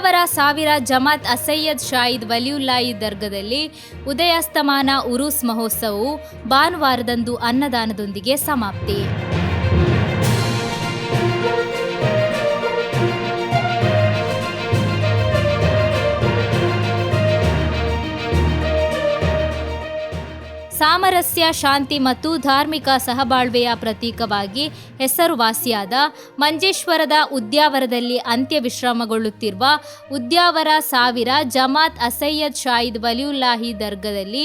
ಉದ್ಯಾವರ ಸಾವಿರ ಜಮಾತ್ ಅಸಯ್ಯದ್ ಶಾಯಿದ್ ವಲಿಯುಲ್ಲಾಹಿ ದರ್ಗದಲ್ಲಿ ಉದಯಾಸ್ತಮಾನ ಉರೂಸ್ ಮಹೋತ್ಸವವು ಭಾನುವಾರದಂದು ಅನ್ನದಾನದೊಂದಿಗೆ ಸಮಾಪ್ತಿ. ಸಾಮರಸ್ಯ, ಶಾಂತಿ ಮತ್ತು ಧಾರ್ಮಿಕ ಸಹಬಾಳ್ವೆಯ ಪ್ರತೀಕವಾಗಿ ಹೆಸರುವಾಸಿಯಾದ ಮಂಜೇಶ್ವರದ ಉದ್ಯಾವರದಲ್ಲಿ ಅಂತ್ಯ ವಿಶ್ರಾಮಗೊಳ್ಳುತ್ತಿರುವ ಉದ್ಯಾವರ ಸಾವಿರ ಜಮಾತ್ ಅಸಯ್ಯದ್ ಶಾಯಿದ್ ವಲಿಯುಲ್ಲಾಹಿ ದರ್ಗದಲ್ಲಿ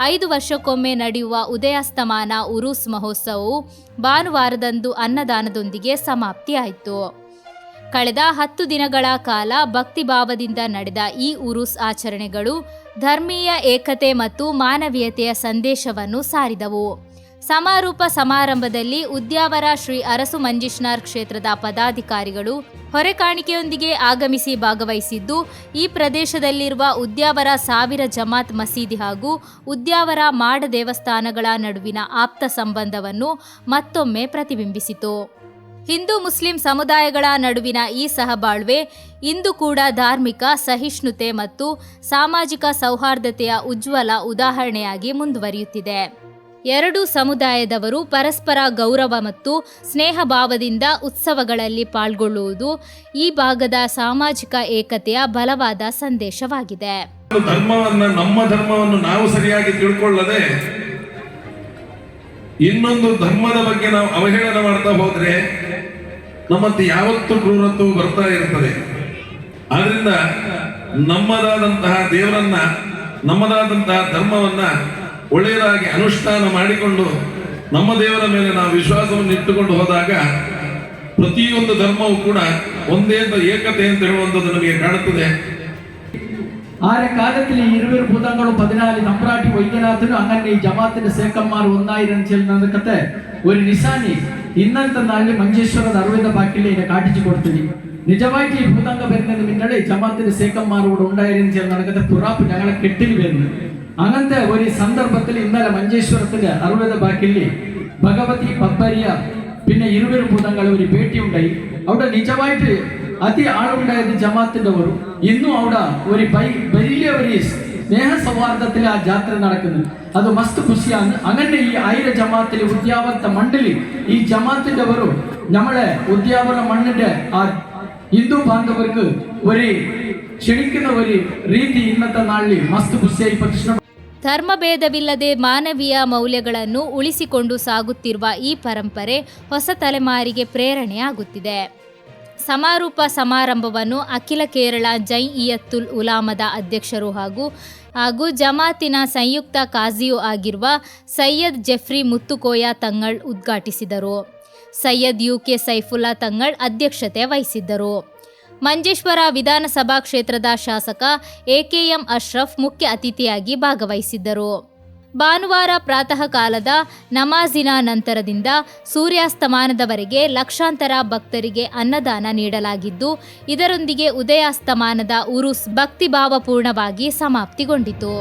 5 ವರ್ಷಕ್ಕೊಮ್ಮೆ ನಡೆಯುವ ಉದಯಾಸ್ತಮಾನ ಉರೂಸ್ ಮಹೋತ್ಸವವು ಭಾನುವಾರದಂದು ಅನ್ನದಾನದೊಂದಿಗೆ ಸಮಾಪ್ತಿಯಾಯಿತು. ಕಳೆದ 10 ದಿನಗಳ ಕಾಲ ಭಕ್ತಿಭಾವದಿಂದ ನಡೆದ ಈ ಉರೂಸ್ ಆಚರಣೆಗಳು ಧರ್ಮೀಯ ಏಕತೆ ಮತ್ತು ಮಾನವೀಯತೆಯ ಸಂದೇಶವನ್ನು ಸಾರಿದವು. ಸಮಾರೋಪ ಸಮಾರಂಭದಲ್ಲಿ ಉದ್ಯಾವರ ಶ್ರೀ ಅರಸು ಮಂಜೇಶ್ನಾರ್ ಕ್ಷೇತ್ರದ ಪದಾಧಿಕಾರಿಗಳು ಹೊರೆಕಾಣಿಕೆಯೊಂದಿಗೆ ಆಗಮಿಸಿ ಭಾಗವಹಿಸಿದ್ದು, ಈ ಪ್ರದೇಶದಲ್ಲಿರುವ ಉದ್ಯಾವರ ಸಾವಿರ ಜಮಾತ್ ಮಸೀದಿ ಹಾಗೂ ಉದ್ಯಾವರ ಮಾಡ ದೇವಸ್ಥಾನಗಳ ನಡುವಿನ ಆಪ್ತ ಸಂಬಂಧವನ್ನು ಮತ್ತೊಮ್ಮೆ ಪ್ರತಿಬಿಂಬಿಸಿತು. ಹಿಂದೂ ಮುಸ್ಲಿಂ ಸಮುದಾಯಗಳ ನಡುವಿನ ಈ ಸಹಬಾಳ್ವೆ ಇಂದು ಕೂಡ ಧಾರ್ಮಿಕ ಸಹಿಷ್ಣುತೆ ಮತ್ತು ಸಾಮಾಜಿಕ ಸೌಹಾರ್ದತೆಯ ಉಜ್ವಲ ಉದಾಹರಣೆಯಾಗಿ ಮುಂದುವರಿಯುತ್ತಿದೆ. ಎರಡೂ ಸಮುದಾಯದವರು ಪರಸ್ಪರ ಗೌರವ ಮತ್ತು ಸ್ನೇಹ ಭಾವದಿಂದ ಉತ್ಸವಗಳಲ್ಲಿ ಪಾಲ್ಗೊಳ್ಳುವುದು ಈ ಭಾಗದ ಸಾಮಾಜಿಕ ಏಕತೆಯ ಬಲವಾದ ಸಂದೇಶವಾಗಿದೆ. ನಮ್ಮ ಧರ್ಮವನ್ನು ನಾವು ಸರಿಯಾಗಿ ತಿಳ್ಕೊಳ್ಳದೆ ಇನ್ನೊಂದು ಧರ್ಮದ ಬಗ್ಗೆ ನಾವು ಅವಹೇಳನ ಮಾಡ್ತಾ ಹೋದ್ರೆ ನಮ್ಮಂತೆ ಯಾವತ್ತೂ ಕ್ರೂರತ್ವವು ಬರ್ತಾ ಇರ್ತದೆ. ಆದ್ರಿಂದ ನಮ್ಮದಾದಂತಹ ದೇವರನ್ನ, ನಮ್ಮದಾದಂತಹ ಧರ್ಮವನ್ನ ಒಳ್ಳೆಯದಾಗಿ ಅನುಷ್ಠಾನ ಮಾಡಿಕೊಂಡು ನಮ್ಮ ದೇವರ ಮೇಲೆ ನಾವು ವಿಶ್ವಾಸವನ್ನು ಇಟ್ಟುಕೊಂಡು ಹೋದಾಗ ಪ್ರತಿಯೊಂದು ಧರ್ಮವೂ ಕೂಡ ಒಂದೇ ಏಕತೆ ಅಂತ ಹೇಳುವಂಥದ್ದು ನಮಗೆ ಕಾಣುತ್ತದೆ. കാലത്തിൽ 20 ഭൂതങ്ങളും 14 തമ്പ്രാട്ടി വൈദ്യനാഥനും അങ്ങനെ ഈ ജമാഅത്തിന്റെ സേക്കന്മാർ ഒന്നായിരം ചെല്ലുന്നതൊക്കെ ഒരു നിശാനി ഇന്നത്തെ നാളിൽ ಮಂಜೇಶ್ವರದ 60 ಬಾಕಿಲಿ ಕಾಟಿച്ചു ಕೊಡ್ತೀವಿ. ನಿಜವಾಗಿ ಈ ಭೂತಾಂಗ വരുന്നത് പിന്നಡೆ ജമാഅത്തിന്റെ സേക്കന്മാരോട് ഉണ്ടായിരുന്നു ചെന്ന് നടക്കത്തെ പുറാപ്പ് ഞങ്ങളെ കെട്ടിൽ വരുന്നു. അങ്ങനത്തെ ഒരു സന്ദർഭത്തിൽ ഇന്നലെ ಮಂಜೇಶ್ವರത്തിന്റെ 60 ബാക്കിಲಿ ഭഗവതി പപ്പരിയ പിന്നെ 20 ഭൂതങ്ങളെ ഒരു ഭേಟಿ ഉണ്ടായി. അവിടെ നിജമായിട്ട് അതി ആളുണ്ടായത് ജമാഅത്തിന്റെ ഒരു ഇന്നും അവിടെ ഒരു വലിയ ഒരു സ്നേഹ സൗഹാർദ്ദത്തിൽ ആ ജാത്ര നടക്കുന്നു. അത് മസ്ത് ഖുഷിയാണ്. അങ്ങനെ ഈ 1000 ജമാഅത്തിൽ ഉദ്യാവരത്തെ മണ്ഡലി ഈ ജമാഅത്തിന്റെ ഒരു നമ്മളെ ഉദ്യാവര മണ്ണിന്റെ ആ ഹിന്ദു ബാന്ധവർക്ക് ഒരു ക്ഷണിക്കുന്ന ഒരു ರೀತಿ ഇന്നത്തെ നാളിൽ മസ്ത് ഖുഷിയായി ಪ್ರತಿಷ್ಠೆ. ಧರ್ಮಭೇದವಿಲ್ಲದೆ ಮಾನವೀಯ ಮೌಲ್ಯಗಳನ್ನು ಉಳಿಸಿಕೊಂಡು ಸಾಗುತ್ತಿರುವ ಈ ಪರಂಪರೆ ಹೊಸ ತಲೆಮಾರಿಗೆ ಪ್ರೇರಣೆಯಾಗುತ್ತಿದೆ. ಸಮಾರೋಪ ಸಮಾರಂಭವನ್ನು ಅಖಿಲ ಕೇರಳ ಜೈಇಯತುಲ್ ಉಲಾಮದ ಅಧ್ಯಕ್ಷರು ಹಾಗೂ ಜಮಾತಿನ ಸಂಯುಕ್ತ ಕಾಜಿಯೂ ಆಗಿರುವ ಸೈಯದ್ ಜೆಫ್ರಿ ಮುತ್ತುಕೋಯ ತಂಗಳ್ ಉದ್ಘಾಟಿಸಿದರು. ಸೈಯದ್ UK ಸೈಫುಲ್ಲಾ ತಂಗಳ್ ಅಧ್ಯಕ್ಷತೆ ವಹಿಸಿದ್ದರು. ಮಂಜೇಶ್ವರ ವಿಧಾನಸಭಾ ಕ್ಷೇತ್ರದ ಶಾಸಕ AKM ಅಶ್ರಫ್ ಮುಖ್ಯ ಅತಿಥಿಯಾಗಿ ಭಾಗವಹಿಸಿದ್ದರು. ಭಾನುವಾರ ಪ್ರಾತಃ ಕಾಲದ ನಮಾಜಿನ ನಂತರದಿಂದ ಸೂರ್ಯಾಸ್ತಮಾನದವರೆಗೆ ಲಕ್ಷಾಂತರ ಭಕ್ತರಿಗೆ ಅನ್ನದಾನ ನೀಡಲಾಗಿದ್ದು, ಇದರೊಂದಿಗೆ ಉದಯಾಸ್ತಮಾನದ ಉರುಸ್ ಭಕ್ತಿಭಾವಪೂರ್ಣವಾಗಿ ಸಮಾಪ್ತಿಗೊಂಡಿತು.